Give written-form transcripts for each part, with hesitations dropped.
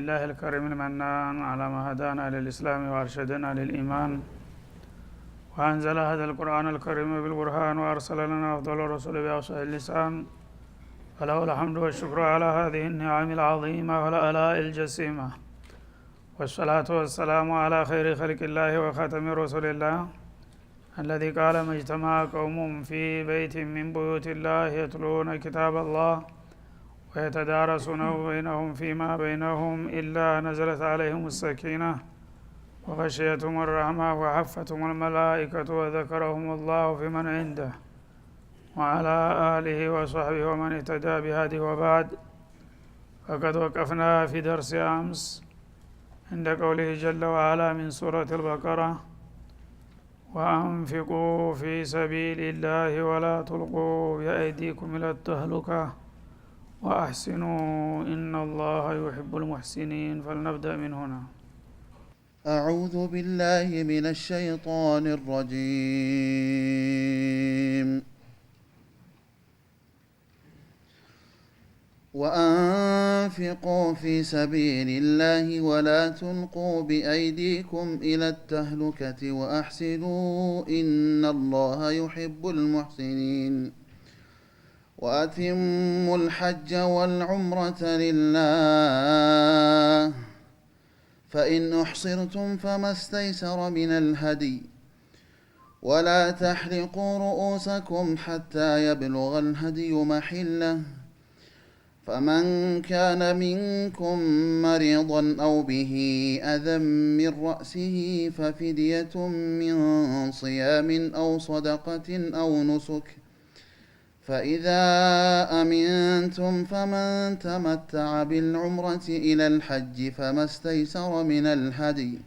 لله الكريم المنان على ما هدانا للإسلام وأرشدنا للإيمان وأنزل هذا القرآن الكريم بالبرهان وأرسل لنا أفضل الرسل بأفصح اللسان فله الحمد والشكر على هذه النعم العظيمة والآلاء الجسيمة والصلاة والسلام على خير خلق الله وخاتم رسول الله الذي قال ما اجتمع قوم في بيت من بيوت الله يتلون كتاب الله ويتدارسونه بينهم فيما بينهم إلا نزلت عليهم السكينة وغشيتهم الرحمة وحفتهم الملائكة وذكرهم الله في من عنده وعلى آله وصحبه ومن اهتدى بهذه وبعد. فقد وقفنا في درس أمس عند قوله جل وعلا من سورة البقرة وأنفقوا في سبيل الله ولا تلقوا بأيديكم إلى التهلكة وأحسنوا إن الله يحب المحسنين. فلنبدأ من هنا. أعوذ بالله من الشيطان الرجيم. وأنفقوا في سبيل الله ولا تلقوا بأيديكم إلى التهلكة وأحسنوا إن الله يحب المحسنين. وأتموا الحج والعمرة لله فإن أحصرتم فما استيسر من الهدي ولا تحلقوا رؤوسكم حتى يبلغ الهدي محله فمن كان منكم مريضا أو به أذى من رأسه ففدية من صيام أو صدقة أو نسك فإذا أمنتم فمن تمتع بالعمرة إلى الحج فما استيسر من الهدي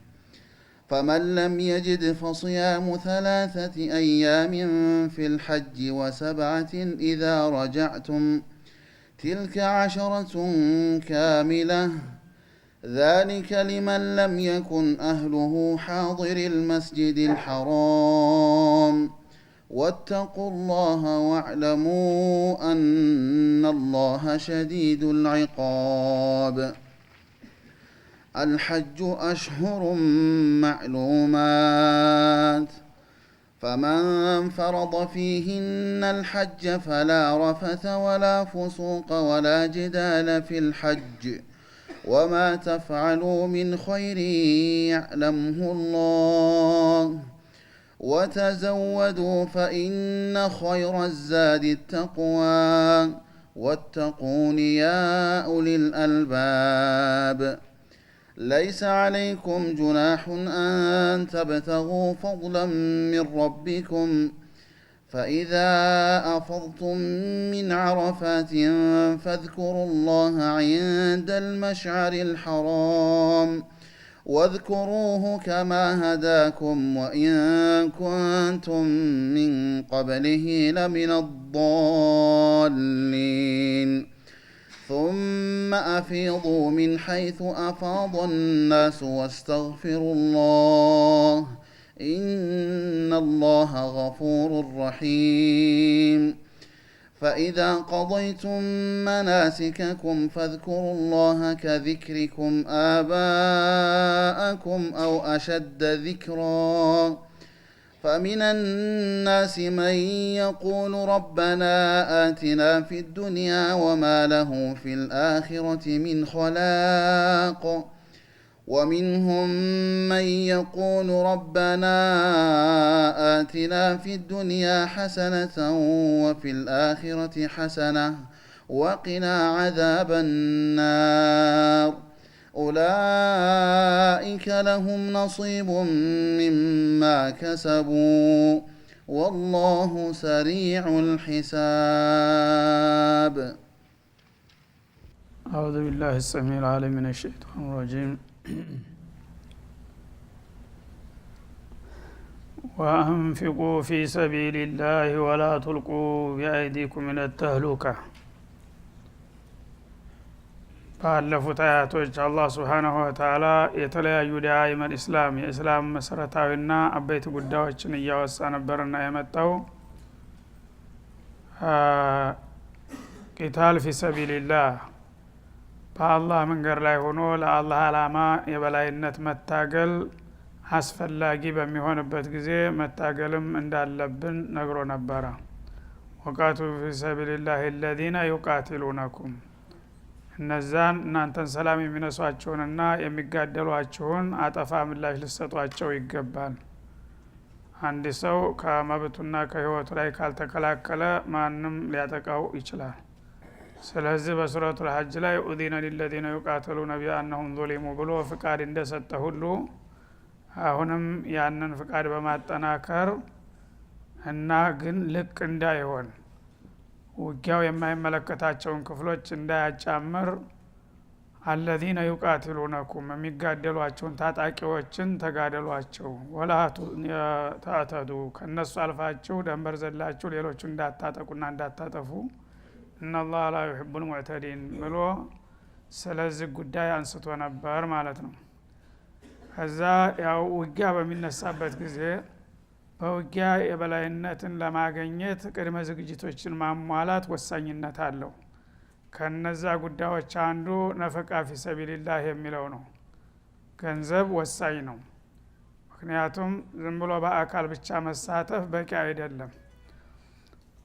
فمن لم يجد فصيام 3 أيام في الحج و7 إذا رجعتم تلك 10 كاملة ذلك لمن لم يكن أهله حاضر المسجد الحرام واتقوا الله واعلموا أن الله شديد العقاب. الحج أشهر معلومات فمن فرض فيهن الحج فلا رفث ولا فسوق ولا جدال في الحج وما تفعلوا من خير يعلمه الله وتزودوا فإن خير الزاد التقوى واتقون يا أولي الألباب. ليس عليكم جناح أن تبتغوا فضلا من ربكم فإذا أفضتم من عرفات فاذكروا الله عند المشعر الحرام واذكروه كما هداكم وإن كنتم من قبله لمن الضالين ثم أفيضوا من حيث أفاض الناس واستغفروا الله إن الله غفور رحيم. فإذا قضيتم مناسككم فاذكروا الله كذكركم آباءكم أو أشد ذكرا فمن الناس من يقول ربنا آتنا في الدنيا وما له في الآخرة من خلاق ومنهم من يقول ربنا آتنا في الدنيا حسنة وفي الآخرة حسنة وقنا عذاب النار أولئك لهم نصيب مما كسبوا والله سريع الحساب. أعوذ بالله السميع العليم من الشيطان الرجيم. وأنفقوا في سبيل الله ولا تلقوا بأيديكم إلى التهلكة ባለፉት አያቶች አላህ Subhanahu Wa Ta'ala የተለያዩ ዳኢም الاسلام የእስላም መሰረታዊና አበይት ጉዳዮችን እያወሳ ነበርና የመጣው ቂታል ፊ ሰቢልላህ በአላህ መንገድ ላይ ሆኖ ለአላህ አላማ የበላይነት መታገል አስፈላጊ በሚሆንበት ጊዜ መታገልም እንዳለብን ነግሮ ነበረ። ወቃቱ ፊ ሰቢልላሂ الذين يقاتلونكم እነዛን እናንተን ሰላም የሚነሷቸውንና የሚጋደሏቸውን አጠፋ ምላሽ ልሰጧቸው ይገባል። አንድ ሰው ከመብቱና ከህይወቱ ላይ ካልተከላከለ ማንም ሊያጠቃው ይችላል። ስለዚህ በሱረቱል ሐጅ ላይ ኡዚነ ሊለዚነ ዩቃተሉነ ቢአንሁም ዙሊሙ ብሎ ፍቃድ እንደሰጠ ሁሉ አሁንም ያንን ፍቃድ በማጠናከር እና ግን ልቅ እንዳይሆን ውጊያው የማይመለከታቸውን ክፍሎች እንዳያጫምር አለዚነ ዩቃትሉነኩም የሚጋደሏቸውን ታጣቂዎችን ተጋደሏቸው። ወላ ተዕተዱ ከነሱ አልፋችሁ ደንበር ዘላችሁ ሌሎቹ እንዳታጠቁና እንዳታጠፉ ኢነላህ ላ ዩሂቡል ሙዕተዲን ብሎ ስለዚህ ጉዳይ አንስቶ ነበር ማለት ነው። ከዛ ያው ውጊያ በሚነሳበት ጊዜ በውጊያ የበላይነትን ለማግኘት ቅድመ ዝግጅቶችን ማሟላት ወሳኝነት አለው። ከነዛ ጉዳዮች አንዱ ነፈቃ ፊ ሰቢልላህ የሚለው ነው። ገንዘብ ወሳኝ ነው። ምክንያቱም ዝም ብሎ በአካል ብቻ መሳተፍ በቂ አይደለም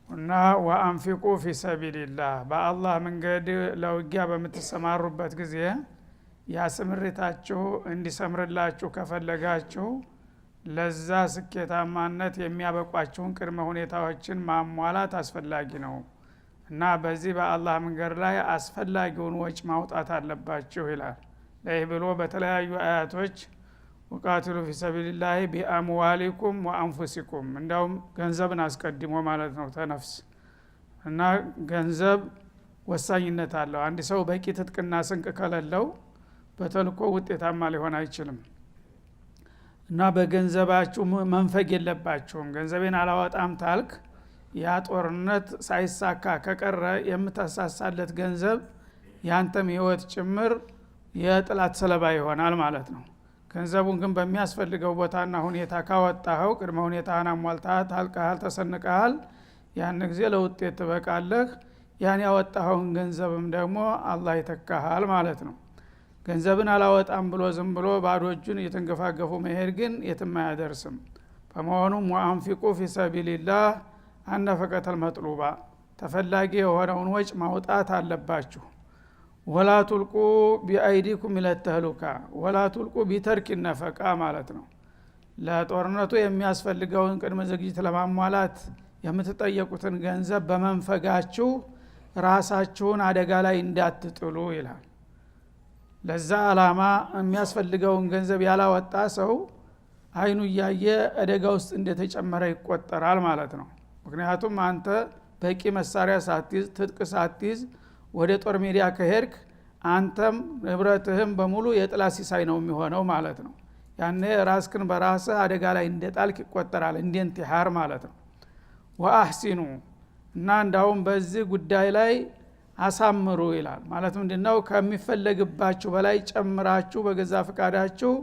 እና ወአንፊቁ ፊ ሰቢልላህ በአላህ መንገድ ለውጊያ በምትሰማሩበት ጊዜ ያስምርታችሁ እንዲሰምርላችሁ ከፈለጋችሁ ለዛ ስኬታማነት የሚያበቋቸውን ቅድመ ሁኔታዎችን ማሟላት አስፈላጊ ነው እና በዚህ በአላህ መንገድ ላይ አስፈላጊውን ወጭ ማውጣት አለባችሁ ይላል። ለይህ ብሎ በተለያዩ አያቶች ወቃትሉ ፊ ሰቢልላህ ቢአምዋሊኩም ወአንፉሲኩም እንዳውም ገንዘብን አስቀድሞ ማለት ነው ተነፍስ እና ገንዘብ ወሳኝነት አለው። አንድ ሰው በቂ ትጥቅና ስንቅ ከሌለው በተልኮ ውጤታማ ሊሆን አይችልም እና በገንዘባችሁ መንፈግ የለባችሁም። ገንዘቤን አላወጣም ታልክ ያ ጦርነት ሳይሳካ ከቀረ የምታሳሳለት ገንዘብ ያንተም ህይወት ጭምር የጥላት ሰለባ ይሆናል ማለት ነው። ገንዘቡን ግን በሚያስፈልገው ቦታና ሁኔታ ካወጣኸው ቅድመ ሁኔታህን አሟልተሃል፣ ታልቀሃል፣ ተሰንቀሃል፣ ያን ጊዜ ለውጤት ትበቃለህ። ያን ያወጣኸውን ገንዘብም ደግሞ አላህ ይተካሃል ማለት ነው። ገንዘብን አላወጣም ብሎ ዝም ብሎ ባዶ እጁን እየተንገፋገፉ መሄድ ግን የትም አያደርስም። በመሆኑም ወአንፊቁ ፊ ሰቢልላህ አነፈቀተል መጥሉባ ተፈላጊ የሆነውን ወጭ ማውጣት አለባችሁ። ወላ ቱልቁ ቢአይዲኩም ኢለተህሉካ ወላ ቱልቁ ቢተርክ ነፈቃ ማለት ነው። ለጦርነቱ የሚያስፈልገውን ቅድመ ዝግጅት ለማሟላት የምትጠየቁትን ገንዘብ በመንፈጋችሁ ራሳችሁን አደጋ ላይ እንዳትጥሉ ይላል። ለዛ አላማ የሚያስፈልገውን ገንዘብ ያላወጣ ሰው አይኑ እያየ አደጋ ውስጥ እንደተጨመረ ይቆጠራል ማለት ነው። ምክንያቱም አንተ በቂ መሳሪያ ሳትይዝ ትጥቅ ሳትይዝ ወደ ጦር ሜዳ ከሄድክ አንተም ንብረትህም በሙሉ የጥላት ሲሳይ ነው የሚሆነው ማለት ነው። ያኔ ራስክን በራስህ አደጋ ላይ እንደጣልክ ይቆጠራል፣ እንደ ኢንቲሃር ማለት ነው። ወአህሲኑ እና እንዳውም በዚህ ጉዳይ ላይ አሳምሩ ይላል። ማለት ምንድነው? ከሚፈለግባችሁ በላይ ጨምራችሁ በገዛ ፍቃዳችሁ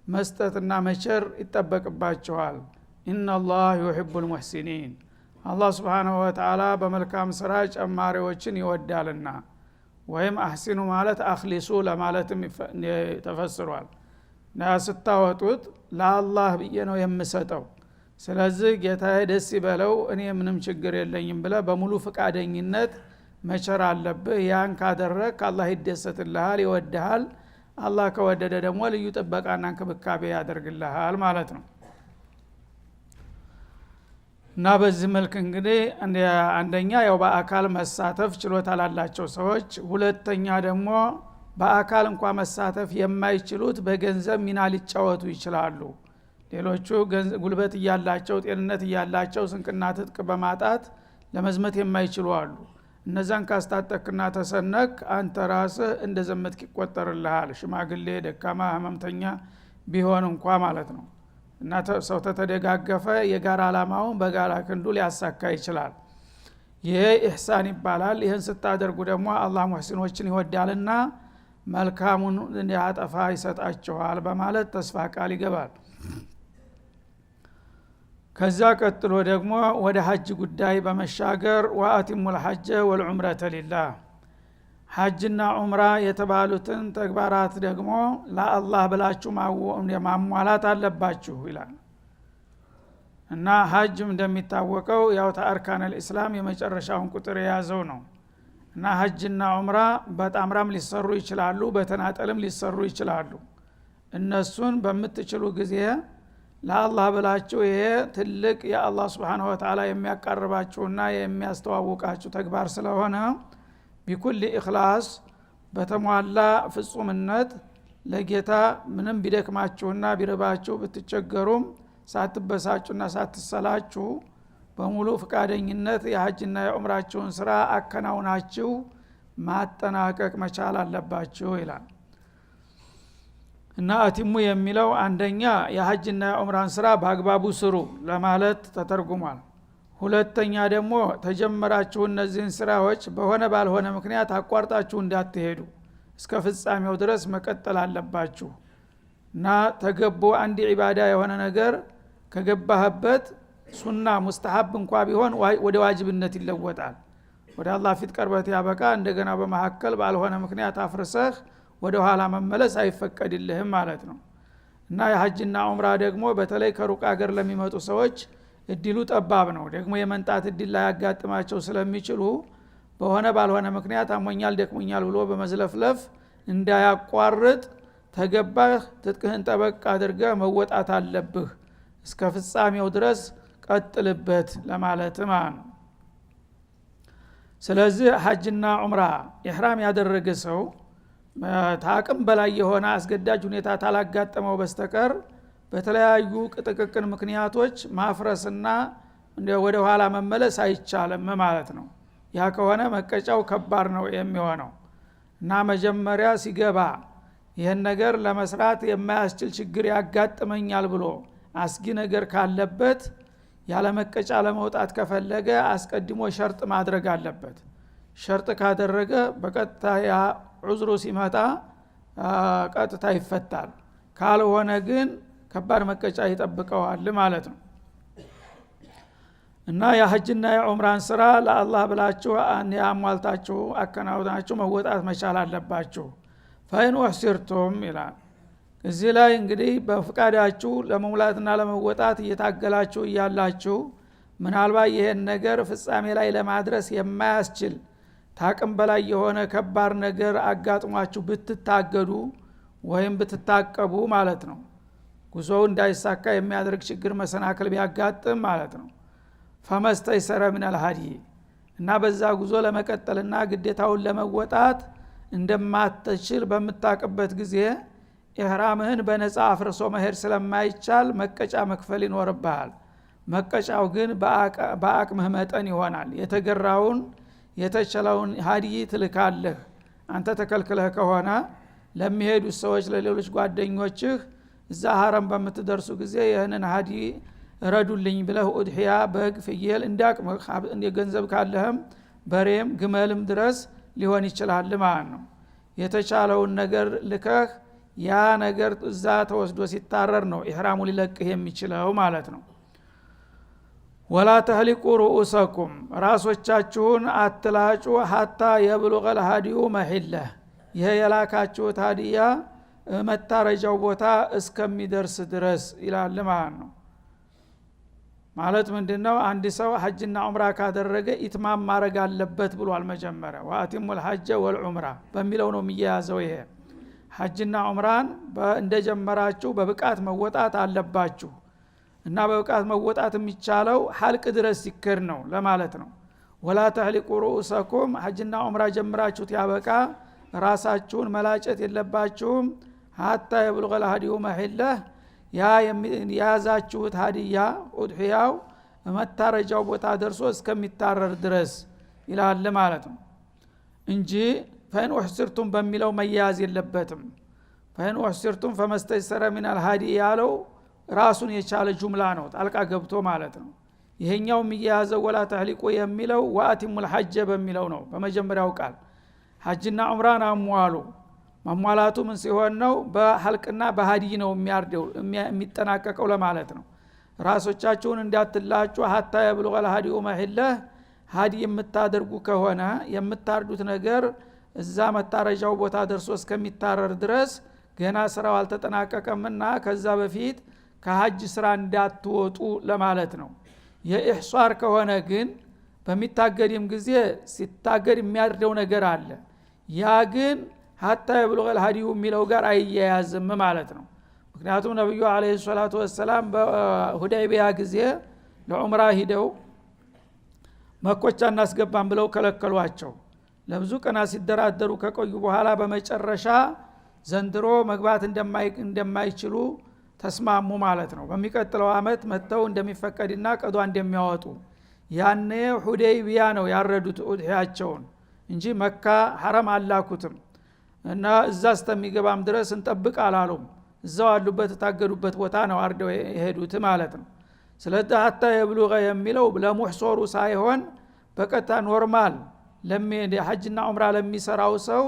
መስጠትና መቸር ይጠበቅባችኋል። ኢነላህ ዩሂቡል ሙህሲኒን አላህ ሱብሓነሁ ወተዓላ በመልካም ስራ ጨማሪዎችን ይወዳልና። ወይም አህሲኑ ማለት አኽሊሱ ለማለትም ተፈስሯል። ስታወጡት ለአላህ ብዬ ነው የምሰጠው፣ ስለዚህ ጌታዬ ደስ ይበለው እኔ ምንም ችግር የለኝም ብለ በሙሉ ፍቃደኝነት መቸር አለብህ። ያን ካደረክ አላህ ይደሰትልሃል፣ ይወድሃል። አላህ ከወደደ ደግሞ ልዩ ጥበቃና እንክብካቤ ያደርግልሃል ማለት ነው። እና በዚህ መልክ እንግዲህ አንደኛ ያው በአካል መሳተፍ ችሎታ ላላቸው ሰዎች፣ ሁለተኛ ደግሞ በአካል እንኳን መሳተፍ የማይችሉት በገንዘብ ሚና ሊጫወቱ ይችላሉ። ሌሎቹ ጉልበት እያላቸው ጤንነት እያላቸው ስንቅና ትጥቅ በማጣት ለመዝመት የማይችሉ አሉ። እነዛን ካስታጠቅና ተሰነክ አንተ ራስህ እንደ ዘመትክ ይቆጠርልሃል፣ ሽማግሌ፣ ደካማ፣ ህመምተኛ ቢሆን እንኳ ማለት ነው። እና ሰው ተደጋገፈ የጋራ አላማውን በጋራ ክንዱ ሊያሳካ ይችላል። ይሄ ኢህሳን ይባላል። ይህን ስታደርጉ ደግሞ አላህ ሙህሲኖችን ይወዳልና መልካሙን እንዲያጠፋ ይሰጣችኋል በማለት ተስፋ ቃል ይገባል። ከዛ ቀጥሎ ደግሞ ወደ ሐጅ ጉዳይ በመሻገር ወአቲሙል ሐጀ ወልዑምረተ ሊላህ ሐጅና ዑምራ የተባሉትን ተግባራት ደግሞ ለአላህ ብላችሁ ማሟላት አለባችሁ ይላል። እና ሐጅም እንደሚታወቀው ያው ተአርካነል ኢስላም የመጨረሻውን ቁጥር የያዘው ነው። እና ሐጅና ዑምራ በጣምራም ሊሰሩ ይችላሉ፣ በተናጠልም ሊሰሩ ይችላሉ። እነሱን በምትችሉ ጊዜ ለአላህ ብላችሁ ይሄ ትልቅ የአላህ Subhanahu Wa Ta'ala የሚያቀርባችሁና የሚያስተዋውቃችሁ ተግባር ስለሆነ ቢኩል ኢኽላስ በተሟላ ፍጹምነት ለጌታ ምንም ቢደክማችሁና ቢረባችሁ ብትቸገሩም ሳትበሳጩና ሳትሰላችሁ በሙሉ ፍቃደኝነት የሐጅና የዑምራችሁን ስራ አከናውናችሁ ማጠናቀቅ መቻል አለባችሁ ይላል። እና አቲሙ የሚለው አንደኛ የሐጅና የዑምራን ስራ በአግባቡ ስሩ ለማለት ተተርጉሟል። ሁለተኛ ደግሞ ተጀመራችሁ እነዚህን ስራዎች በሆነ ባልሆነ ምክንያት አቋርጣችሁ እንዳትሄዱ እስከ ፍጻሜው ድረስ መቀጠል አለባችሁ። እና ተገቦ አንድ ኢባዳ የሆነ ነገር ከገባህበት ሱና ሙስተሐብ እንኳን ቢሆን ወደ ዋጅብነት ይለወጣል። ወደ አላህ ፊት ቀርበት ያበቃ እንደገና በመሐከል ባልሆነ ምክንያት አፍርሰህ ወደ ኋላ መመለስ አይፈቀድልህም ማለት ነው። እና የሐጅና ዑምራ ደግሞ በተለይ ከሩቅ ሀገር ለሚመጡ ሰዎች እድሉ ጠባብ ነው። ደግሞ የመንጣት እድል ላይ ያጋጥማቸው ስለሚችሉ በሆነ ባልሆነ ምክንያት አሞኛል ደክሞኛል ብሎ በመዝለፍለፍ እንዳያቋርጥ ተገባህ ትጥቅህን ጠበቅ አድርገህ መወጣት አለብህ። እስከ ፍጻሜው ድረስ ቀጥልበት ለማለት ማለት ነው። ስለዚህ ሐጅና ዑምራ ኢህራም ያደረገ ሰው ታቅም በላይ የሆነ አስገዳጅ ሁኔታ ታላጋጠመው በስተቀር በተለያዩ ቅጥቅቅን ምክንያቶች ማፍረስና ወደ ኋላ መመለስ አይቻልም ማለት ነው። ያ ከሆነ መቀጫው ከባድ ነው የሚሆነው። እና መጀመሪያ ሲገባ ይህን ነገር ለመስራት የማያስችል ችግር ያጋጥመኛል ብሎ አስጊ ነገር ካለበት ያለ መቀጫ ለመውጣት ከፈለገ አስቀድሞ ሸርጥ ማድረግ አለበት። ሸርጥ ካደረገ በቀጥታ ያ ዑዝሩ ሲመጣ ቀጥታ ይፈታል። ካልሆነ ግን ከባድ መቀጫ ይጠብቀዋል ማለት ነው። እና የሐጅና የዑምራን ስራ ለአላህ ብላችሁ ያሟልታችሁ አከናውናችሁ መወጣት መቻል አለባችሁ። ፈኢን ወህሲርቱም ይላል። እዚህ ላይ እንግዲህ በፍቃዳችሁ ለመሙላትና ለመወጣት እየታገላችሁ እያላችሁ ምናልባት ይሄን ነገር ፍጻሜ ላይ ለማድረስ የማያስችል ታቅም በላይ የሆነ ከባድ ነገር አጋጥሟችሁ ብትታገዱ ወይም ብትታቀቡ ማለት ነው። ጉዞው እንዳይሳካ የሚያደርግ ችግር መሰናክል ቢያጋጥም ማለት ነው። ፈመስተይሰረ ሚነል ሀዲ እና በዛ ጉዞ ለመቀጠልና ግዴታውን ለመወጣት እንደማትችል በምታቅበት ጊዜ ኢህራምህን በነፃ አፍርሶ መሄድ ስለማይቻል መቀጫ መክፈል ይኖርብሃል። መቀጫው ግን በአቅምህ መጠን ይሆናል። የተገራውን የተቸለውን ሀዲ ትልካለህ። አንተ ተከልክለህ ከሆነ ለሚሄዱት ሰዎች ለሌሎች ጓደኞችህ እዛ ሀረም በምትደርሱ ጊዜ ይህንን ሀዲ ረዱልኝ ብለህ ኡድሂያ በግ ፍየል እንዳቅምህ ገንዘብ ካለህም በሬም ግመልም ድረስ ሊሆን ይችላል ማለት ነው። የተቻለውን ነገር ልከህ ያ ነገር እዛ ተወስዶ ሲታረር ነው ኢህራሙ ሊለቅህ የሚችለው ማለት ነው። ወላ ተህሊቁ ሩኡሰኩም ራሶቻችሁን አትላጩ ሐታ የብሉገል ሀዲዩ መሂለህ ይሄ የላካችሁት ሀዲያ መታረጃው ቦታ እስከሚደርስ ድረስ ይላል ማለት ነው። ማለት ምንድነው? አንድ ሰው ሐጅና ዑምራ ካደረገ ኢትማም ማድረግ አለበት ብሏል መጀመሪያ። ወአቲሙል ሐጀ ወልዑምራ በሚለው ነው የሚያያዘው። ይሄ ሐጅና ዑምራን እንደጀመራችሁ በብቃት መወጣት አለባችሁ። እና በብቃት መወጣት የሚቻለው ሐልቅ ድረስ ሲከር ነው ለማለት ነው። ወላ ተህሊቁ ሩኡሰኩም ሐጅና ዑምራ ጀምራችሁት ያበቃ ራሳችሁን መላጨት የለባችሁም ሐታ የብሉገል ሀዲዩ መሂለህ ያ የያዛችሁት ሀዲያ ኡድሂያው መታረጃው ቦታ ደርሶ እስከሚታረር ድረስ ይላል ማለት ነው እንጂ ፈኢን ወህሲርቱም በሚለው መያዝ የለበትም። ፈኢን ወህሲርቱም ፈመስተይሰረ ሚነል ሀዲ ያለው ራሱን የቻለ ጁምላ ነው ጣልቃ ገብቶ ማለት ነው። ይሄኛው የሚያዘው ወላ ተህሊቁ የሚለው ወአቲሙል ሐጀ በሚለው ነው በመጀመሪያው ቃል። ሐጅና ዑምራን አሟሉ ማሟላቱ ምን ሲሆን ነው? በሐልቅና በሀዲ ነው የሚያርደው የሚጠናቀቀው ለማለት ነው። ራሶቻችሁን እንዳትላጩ ሐታ የብሉገል ሀዲዩ መሂለህ ሀዲ የምታደርጉ ከሆነ የምታርዱት ነገር እዛ መታረጃው ቦታ ደርሶ እስከሚታረር ድረስ ገና ስራው አልተጠናቀቀምና ከዛ በፊት ከሐጅ ስራ እንዳትወጡ ለማለት ነው። የኢህሷር ከሆነ ግን በሚታገድም ጊዜ ሲታገድ የሚያርደው ነገር አለ። ያ ግን ሐታ የብሉገል ሀዲዩ የሚለው ጋር አይያያዝም ማለት ነው። ምክንያቱም ነብዩ አለይሂ ሰላቱ ወሰላም በሁዳይቢያ ጊዜ ለዑምራ ሂደው መኮቻ እናስገባን ብለው ከለከሏቸው። ለብዙ ቀናት ሲደራደሩ ከቆዩ በኋላ በመጨረሻ ዘንድሮ መግባት እንደማይችሉ ተስማሙ ማለት ነው። በሚቀጥለው አመት መተው እንደሚፈቀድና ቀዷ እንደሚያወጡ ያኔ ሁዳይቢያ ነው ያረዱት ኡድሂያቸውን እንጂ መካ ሐረም አላኩትም እና እዛ እስከሚገባም ድረስ እንጠብቅ አላሉም። እዛው አሉበት ታገዱበት ቦታ ነው አርደው የሄዱት ማለት ነው። ስለዚህ ሐታ የብሉገ የሚለው ለሙህሶሩ ሳይሆን በቀጣ ኖርማል ሐጅና ዑምራ ለሚሰራው ሰው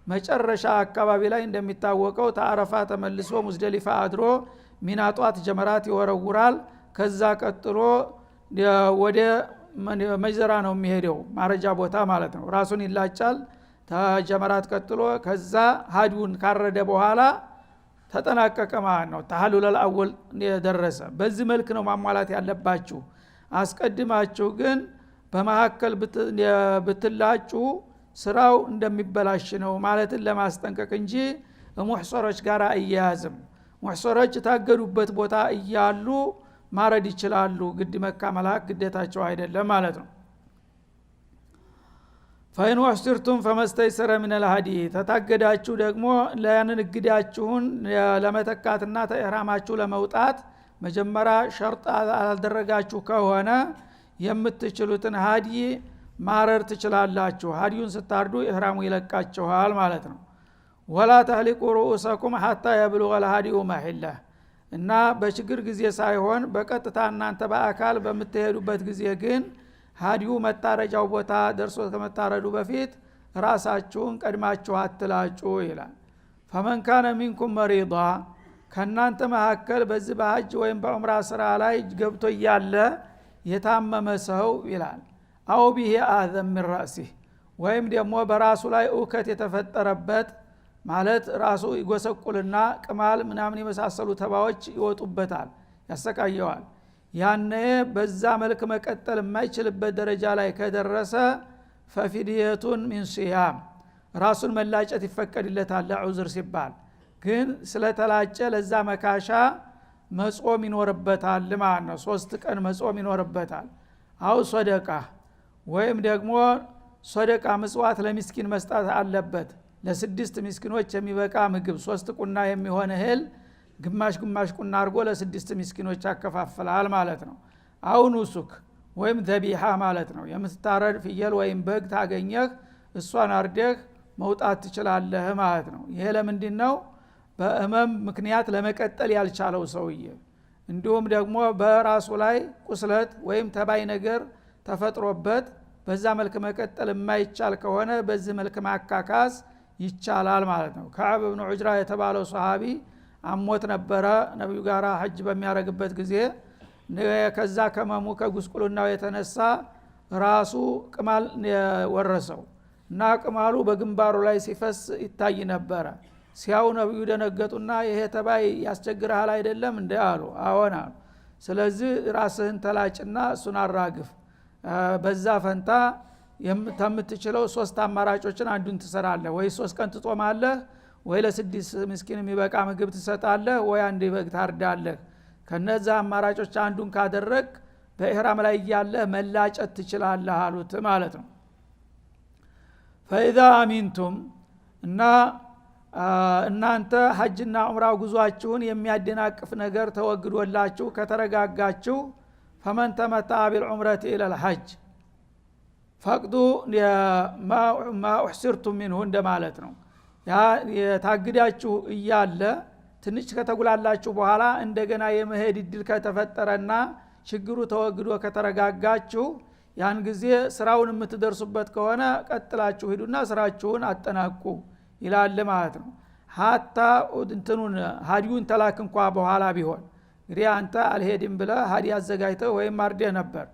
መጨረሻ አካባቢ ላይ እንደሚታወቀው ተአረፋ ተመልሶ ሙዝደሊፋ አድሮ ሚናጧት ጀመራት ይወረውራል። ከዛ ቀጥሎ ወደ መጅዘራ ነው የሚሄደው ማረጃ ቦታ ማለት ነው። ራሱን ይላጫል ተጀመራት ቀጥሎ ከዛ ሀዲውን ካረደ በኋላ ተጠናቀቀ ማለት ነው። ተሐሉል አወል ደረሰ። በዚህ መልክ ነው ማሟላት ያለባችሁ። አስቀድማችሁ ግን በመሐከል ብትላጩ ስራው እንደሚበላሽ ነው ማለትን ለማስጠንቀቅ እንጂ ሙህሰሮች ጋር አያያዝም። ሙህሰሮች ታገዱበት ቦታ እያሉ ማረድ ይችላሉ። ግድ መካ መላክ ግዴታቸው አይደለም ማለት ነው። ፈኢን ወህሲርቱም ፈመስተይሰረ ሚነል ሀዲ ተታገዳችሁ ደግሞ ለያንን እግዳችሁን ለመተካትና ተኢህራማችሁ ለመውጣት መጀመሪያ ሸርጥ አልደረጋችሁ ከሆነ የምትችሉትን ሀዲ ማረር ትችላላችሁ። ሀዲዩን ስታርዱ ኢህራሙ ይለቃችኋል ማለት ነው። ወላ ተህሊቁ ሩኡሰኩም ሐታ የብሉገል ሀዲዩ መሂለህ እና በችግር ጊዜ ሳይሆን በቀጥታ እናንተ በአካል በምትሄዱበት ጊዜ ግን ሀዲዩ መታረጃው ቦታ ደርሶ ከመታረዱ በፊት ራሳችሁን ቀድማችሁ አትላጩ ይላል። ፈመን ካነ ሚንኩም መሪዳ ከናንተ መካከል በዚህ በሐጅ ወይም በዑምራ ስራ ላይ ገብቶ ያለ የታመመ ሰው ይላል አው ቢሂ አዘም ሚን ራሲህ ወይም ደግሞ በራሱ ላይ እውከት የተፈጠረበት ማለት ራሱ ይጎሰቁልና ቅማል ምናምን የመሳሰሉ ተባዎች ይወጡበታል፣ ያሰቃየዋል። ያኔ በዛ መልክ መቀጠል የማይችልበት ደረጃ ላይ ከደረሰ ፈፊድየቱን ሚን ሲያም ራሱን መላጨት ይፈቀድለታል ለዑዝር ሲባል። ግን ስለተላጨ ለዛ መካሻ መጾም ይኖርበታል ማለት ነው። 3 ቀን መጾም ይኖርበታል። አው ሶደቃ ወይም ደግሞ ሶደቃ ምጽዋት ለሚስኪን መስጠት አለበት። ለ6 ሚስኪኖች የሚበቃ ምግብ 3 ቁና የሚሆን እህል ግማሽ ግማሽ ቁና አድርጎ ለ6 ሚስኪኖች ያከፋፍላል ማለት ነው። አው ኑሱክ ወይም ዘቢሃ ማለት ነው። የምትታረድ ፍየል ወይም በግ ታገኘህ እሷን አርደህ መውጣት ትችላለህ ማለት ነው። ይሄ ለምንድን ነው? በህመም ምክንያት ለመቀጠል ያልቻለው ሰውዬ እንዲሁም ደግሞ በራሱ ላይ ቁስለት ወይም ተባይ ነገር ተፈጥሮበት በዛ መልክ መቀጠል የማይቻል ከሆነ በዚህ መልክ ማካካስ ይቻላል ማለት ነው። ከዓብ ኢብኑ ዑጅራ የተባለው ሱሐቢ አሞት ነበረ ነብዩ ጋራ ሐጅ በሚያረግበት ጊዜ። ከዛ ከመሙ ከጉስቁልናው የተነሳ ራሱ ቅማል ወረሰው እና ቅማሉ በግንባሩ ላይ ሲፈስ ይታይ ነበረ። ሲያው ነብዩ ደነገጡና ይሄ ተባይ ያስቸግርሃል አይደለም እንዴ አሉ። አዎና። ስለዚህ ራስህን ተላጭና እሱን አራግፍ፣ በዛ ፈንታ የምትችለው 3 አማራጮችን አንዱን ትሰራለህ። ወይ 3 ቀን ትጾማለህ፣ ወይ ለ6 ምስኪን የሚበቃ ምግብ ትሰጣለህ፣ ወይ አንድ በግ ታርዳለህ። ከነዛ አማራጮች አንዱን ካደረግ በኢህራም ላይ ያለህ መላጨት ትችላለህ አሉት ማለት ነው። ፈኢዛ አሚንቱም እና እናንተ ሐጅና ዑምራ ጉዟችሁን የሚያደናቅፍ ነገር ተወግዶላችሁ ከተረጋጋችሁ ፈመን ተመታ ቢልዑምረቲ ኢለል ሐጅ ፈቅዱ ማ ኡሕሲርቱም ሚንሁ እንደማለት ነው። ያ የታግዳችሁ እያለ ትንሽ ከተጉላላችሁ በኋላ እንደገና የመሄድ እድል ከተፈጠረና ችግሩ ተወግዶ ከተረጋጋችሁ ያን ጊዜ ስራውን የምትደርሱበት ከሆነ ቀጥላችሁ ሂዱና ስራችሁን አጠናቁ ይላል ማለት ነው። ሀታ እንትኑን ሀዲዩን ተላክ እንኳ በኋላ ቢሆን እንግዲህ አንተ አልሄድም ብለህ ሀዲ አዘጋጅተህ ወይም አርደህ ነበር፣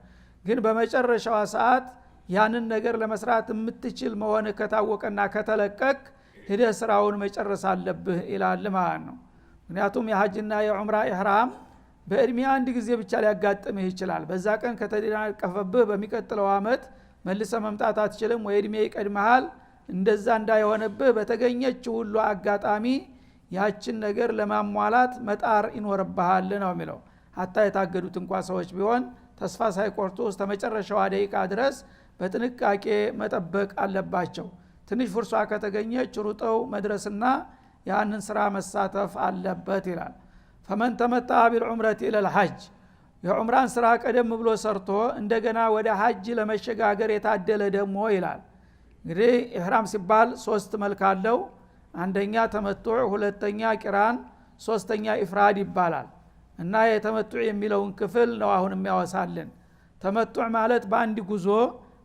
ግን በመጨረሻው ሰዓት ያንን ነገር ለመስራት የምትችል መሆን ከታወቀና ከተለቀቅ ሄደ ስራውን መጨረስ አለብህ ይላል ማለት ነው። ምክንያቱም የሐጅና የዑምራ ኢህራም በእድሜ አንድ ጊዜ ብቻ ሊያጋጥምህ ይችላል። በዛ ቀን ከተደናቀፈብህ በሚቀጥለው አመት መልሰ መምጣት አትችልም ወይ እድሜ ይቀድመሃል። እንደዛ እንዳይሆንብህ በተገኘች ሁሉ አጋጣሚ ያችን ነገር ለማሟላት መጣር ይኖርብሃል ነው የሚለው። ሀታ የታገዱት እንኳን ሰዎች ቢሆን ተስፋ ሳይቆርጡ እስከ መጨረሻው ደቂቃ ድረስ በጥንቃቄ መጠበቅ አለባቸው። ትንሽ ፍርሷ ከተገኘች ሩጠው መድረስና ያንን ስራ መሳተፍ አለበት ይላል። ፈመን ተመታ ቢልዑምረቲ ኢለል ሐጅ የዑምራን ስራ ቀደም ብሎ ሰርቶ እንደገና ወደ ሐጅ ለመሸጋገር የታደለ ደግሞ ይላል። እንግዲህ ኢህራም ሲባል ሶስት መልክ አለው። አንደኛ ተመቱዕ፣ ሁለተኛ ቂራን፣ ሶስተኛ ኢፍራድ ይባላል። እና የተመቱዕ የሚለውን ክፍል ነው አሁን የሚያወሳልን። ተመቱዕ ማለት በአንድ ጉዞ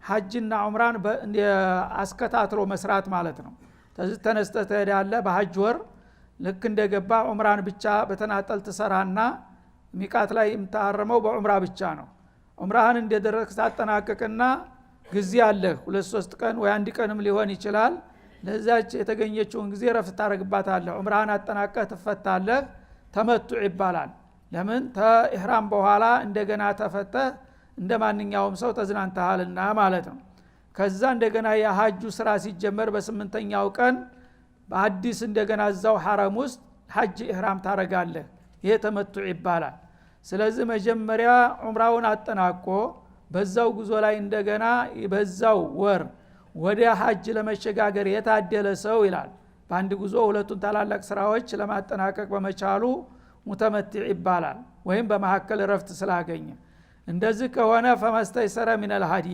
ሐጅና ዑምራን አስከታትሎ መስራት ማለት ነው። ተዚህ ተነስተህ ትሄዳለህ በሐጅ ወር ልክ እንደገባ ዑምራን ብቻ በተናጠል ትሰራና ሚቃት ላይ የምታረመው በዑምራ ብቻ ነው። ዑምራህን እንደደረስክ ታጠናቀቅና ጊዜ አለህ 2-3 ቀን ወይ አንድ ቀንም ሊሆን ይችላል። ለዛች የተገኘችውን ጊዜ ረፍት ታረግባታለህ። ዑምራህን አጠናቀህ ትፈታለህ። ተመቱዕ ይባላል። ለምን ተኢህራም በኋላ እንደገና ተፈተህ እንደማንኛውም ሰው ተዝናንተሃልና ማለት ነው። ከዛ እንደገና የሐጁ ስራ ሲጀመር በ8ኛው ቀን በአዲስ እንደገና እዛው ሐረም ውስጥ ሐጅ ኢህራም ታረጋለህ። ይሄ ተመቱዕ ይባላል። ስለዚህ መጀመሪያ ዑምራውን አጠናቆ በዛው ጉዞ ላይ እንደገና በዛው ወር ወደ ሐጅ ለመሸጋገር የታደለ ሰው ይላል። በአንድ ጉዞ ሁለቱን ታላላቅ ስራዎች ለማጠናቀቅ በመቻሉ ሙተመቲዕ ይባላል። ወይም በመሐከል ረፍት ስላገኘ። እንደዚህ ከሆነ ፈመስተይሰረ ሚነል ሀዲ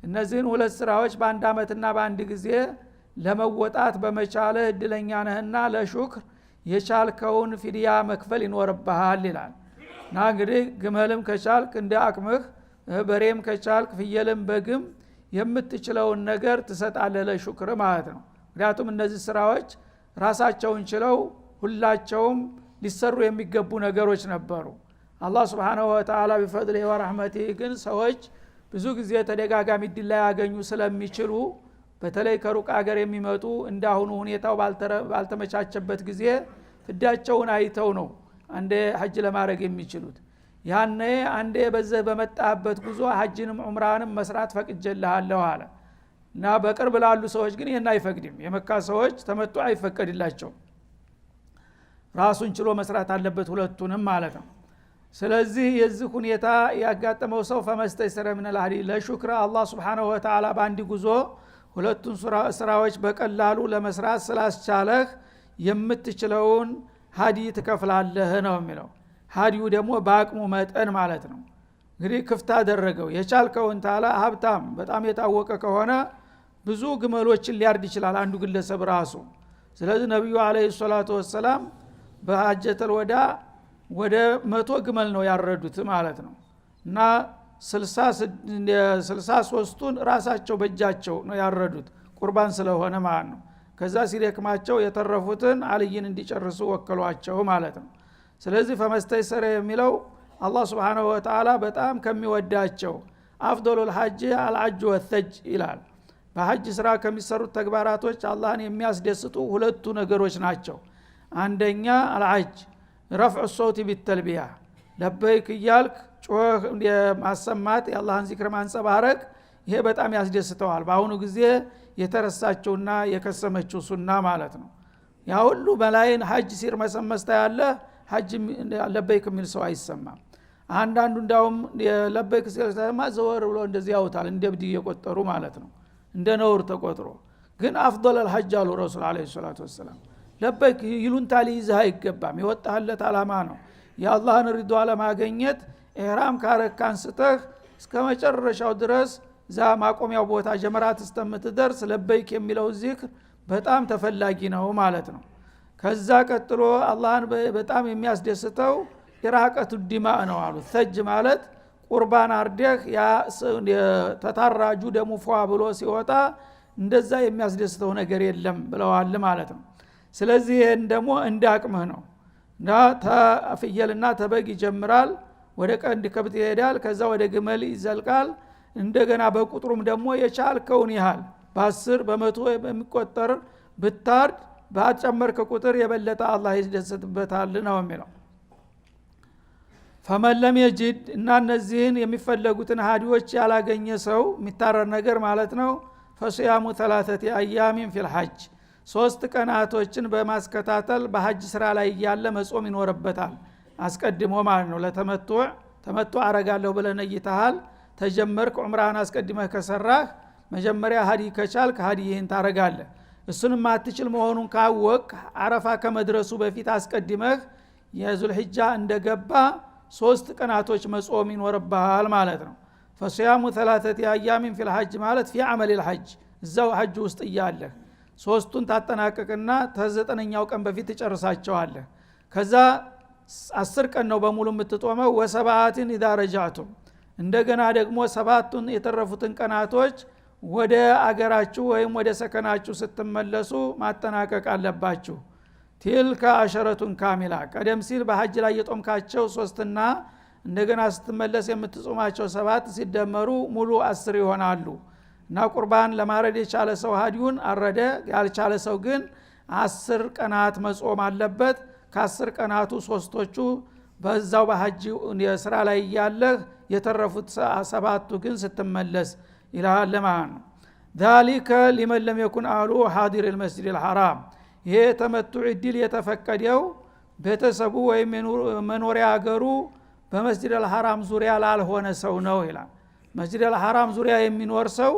እነዚህን ሁለት ስራዎች በአንድ አመትና በአንድ ጊዜ ለመወጣት በመቻልህ እድለኛ ነህና ለሹክር የቻልከውን ፊድያ መክፈል ይኖርብሃል ይላል። እና እንግዲህ ግመልም ከቻልክ እንደ አቅምህ፣ በሬም ከቻልክ ፍየልም በግም የምትችለውን ነገር ትሰጣለህ ለሹክር ማለት ነው። ምክንያቱም እነዚህ ስራዎች ራሳቸውን ችለው ሁላቸውም ሊሰሩ የሚገቡ ነገሮች ነበሩ። አላህ Subhanahu Wa Ta'ala ቢፈድሊሂ ወራህመቲሂ ግን ሰዎች ብዙ ጊዜ ተደጋጋሚ እድል ላይ ያገኙ ስለሚችሉ በተለይ ከሩቅ ሀገር የሚመጡ እንዳሁኑ ሁኔታው ባልተመቻቸበት ጊዜ ፍዳቸውን አይተው ነው አንዴ ሐጅ ለማድረግ የሚችሉት። ያኔ አንዴ በዘህ በመጣበት ጉዞ ሐጅንም ዑምራንም መስራት ፈቅጀልሃለሁ አለ። እና በቅርብ ላሉ ሰዎች ግን ይሄን አይፈቅድም። የመካ ሰዎች ተመጡ አይፈቀድላቸው፣ ራሱን ችሎ መስራት አለበት ሁለቱንም ማለት ነው። ስለዚህ የዚህ ሁኔታ ያጋጠመው ሰው ፈመስተይሰረ ሚነል ሀዲ ለሹክር አላህ Subhanahu Wa Ta'ala በአንድ ጉዞ ሁለቱን ስራዎች በቀላሉ ለመስራት ስላስቻለህ የምትችለውን ሀዲ ትከፍላለህ ነው የሚለው። ሀዲው ደግሞ በአቅሙ መጠን ማለት ነው። እንግዲህ ክፍት አደረገው። የቻልከውን ታላ ሀብታም በጣም የታወቀ ከሆነ ብዙ ግመሎችን ሊያርድ ይችላል አንዱ ግለሰብ ራሱ። ስለዚህ ነብዩ አለይሂ ሰላቱ ወሰለም በሐጀተል ወዳ ወደ 100 ግመል ነው ያረዱት ማለት ነው። እና 63ቱን ራሳቸው በእጃቸው ነው ያረዱት ቁርባን ስለሆነ ማለት ነው። ከዛ ሲደክማቸው የተረፉትን አልይን እንዲጨርሱ ወከሏቸው ማለት ነው። ስለዚህ ፈመስተይሰረ የሚለው አላህ Subhanahu Wa Ta'ala በጣም ከሚወዳቸው አፍዶሉል ሐጅ አልሐጅ ወተጅ ይላል። በሐጅ ስራ ከሚሰሩት ተግባራቶች አላህን የሚያስደስቱ ሁለቱ ነገሮች ናቸው። አንደኛ አልሐጅ ረፍዕ ሶውቲ ቢተልቢያ ለበይክ እያልክ ጮህ ማሰማት የአላህን ዚክር ማንጸባረቅ ይሄ በጣም ያስደስተዋል። በአሁኑ ጊዜ የተረሳችውና የከሰመችው ሱና ማለት ነው። ያ ሁሉ በላይን ሐጅ ሲር መሰመስታ ያለ ሐጅ ለበይክ የሚል ሰው አይሰማም። አንዳንዱ እንዳውም ለበይክ ሲሰማ ዘወር ብሎ እንደዚህ ያውታል እንደ ብድ እየቆጠሩ ማለት ነው፣ እንደ ነውር ተቆጥሮ። ግን አፍዶለል ሐጅ አሉ ረሱል አለይሂ ሰላቱ ወሰለም ለበይክ ይሉንታ ሊይዝህ አይገባም። የወጣህለት አላማ ነው የአላህን ሪዷ ለማግኘት። ኢህራም ካረክ አንስተህ እስከ መጨረሻው ድረስ ዛ ማቆሚያው ቦታ ጀመራት እስከምትደርስ ለበይክ የሚለው ዚክር በጣም ተፈላጊ ነው ማለት ነው። ከዛ ቀጥሎ አላህን በጣም የሚያስደስተው ኢራቀቱ ዲማእ ነው አሉ። ተጅ ማለት ቁርባን አርደህ ያ ተታራጁ ደሙ ፏ ብሎ ሲወጣ እንደዛ የሚያስደስተው ነገር የለም ብለዋል ማለት ነው። ስለዚህ ይሄን ደግሞ እንዳቅምህ ነው። እና ተፍየልና ተበግ ይጀምራል፣ ወደ ቀንድ ከብት ይሄዳል፣ ከዛ ወደ ግመል ይዘልቃል። እንደገና በቁጥሩም ደግሞ የቻልከውን ያህል በ10 በመቶ የሚቆጠር ብታርድ ባጨመርክ ቁጥር የበለጠ አላህ ይደሰትበታል ነው የሚለው። ፈመን ለም የጅድ እና እነዚህን የሚፈለጉትን ሀዲዎች ያላገኘ ሰው የሚታረር ነገር ማለት ነው። ፈሲያሙ 3 አያሚን ፊል ሐጅ 3 ቀናቶችን በማስከታተል በሐጅ ስራ ላይ ያለ መጾም ይኖርበታል አስቀድሞ ማለት ነው። ተመቶ አረጋለሁ ብለህ ነይተሃል ተጀመርክ ዑምራህን አስቀድመህ ከሰራህ መጀመሪያ ሀዲ ከቻልክ ሀዲይህን ታረጋለህ። እሱንም አትችል መሆኑን ካወቅ አረፋ ከመድረሱ በፊት አስቀድመህ የዙልሂጃ እንደገባ 3 ቀናቶች መጾም ይኖርብሃል ማለት ነው። ፈሲያሙ 3 አያሚን ፊል ሐጅ ማለት ፊ አመል الحج እዛው ሐጅ ውስጥ እያለህ 3ቱን ታጠናቀቅና ከ9ኛው ቀን በፊት ትጨርሳቸዋለህ። ከዛ 10 ቀን ነው በሙሉ የምትጦመው። ወሰባትን ኢዛ ረጃዕቱም እንደገና ደግሞ 7ቱን የተረፉትን ቀናቶች ወደ አገራችሁ ወይም ወደ ሰከናችሁ ስትመለሱ ማጠናቀቅ አለባችሁ። ቲልከ አሸረቱን ካሚላ ቀደም ሲል በሐጅ ላይ የጦምካቸው 3ና እንደገና ስትመለስ የምትጾማቸው 7 ሲደመሩ ሙሉ 10 ይሆናሉ። እና ቁርባን ለማረድ የቻለ ሰው ሀዲውን አረደ፣ ያልቻለ ሰው ግን 10 ቀናት መጾም አለበት። ከ10 ቀናቱ 3ቶቹ በዛው በሐጅ የስራ ላይ ያለህ የተረፉት 7ቱ ግን ስትመለስ ይላል ማለት ነው። ذلك لمن لم يكن اهله حاضر المسجد الحرام ይሄ ተመቱዕ እድል የተፈቀደው ቤተሰቡ ወይም መኖሪያ አገሩ በመስጂድ አልሐራም ዙሪያ ላልሆነ ሰው ነው ይላል። መስጂድ አልሐራም ዙሪያ የሚኖር ሰው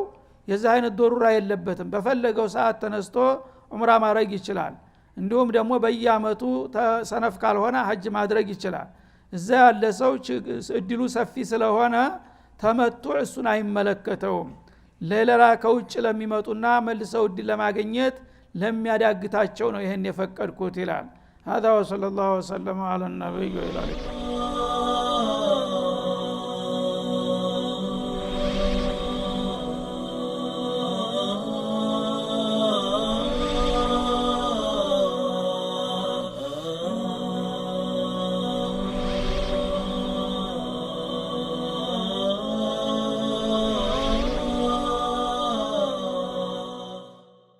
የዛ አይነት ዶሩራ የለበትም። በፈለገው ሰዓት ተነስቶ ዑምራ ማድረግ ይችላል። እንዲሁም ደግሞ በየአመቱ ሰነፍ ካልሆነ ሐጅ ማድረግ ይችላል። እዛ ያለ ሰው እድሉ ሰፊ ስለሆነ ተመቱዕ እሱን አይመለከተውም። ሌላ ከውጭ ለሚመጡና መልሰው እድል ለማግኘት ለሚያዳግታቸው ነው ይሄን የፈቀድኩት ይላል። هذا وصلى الله وسلم على النبي وعلى اله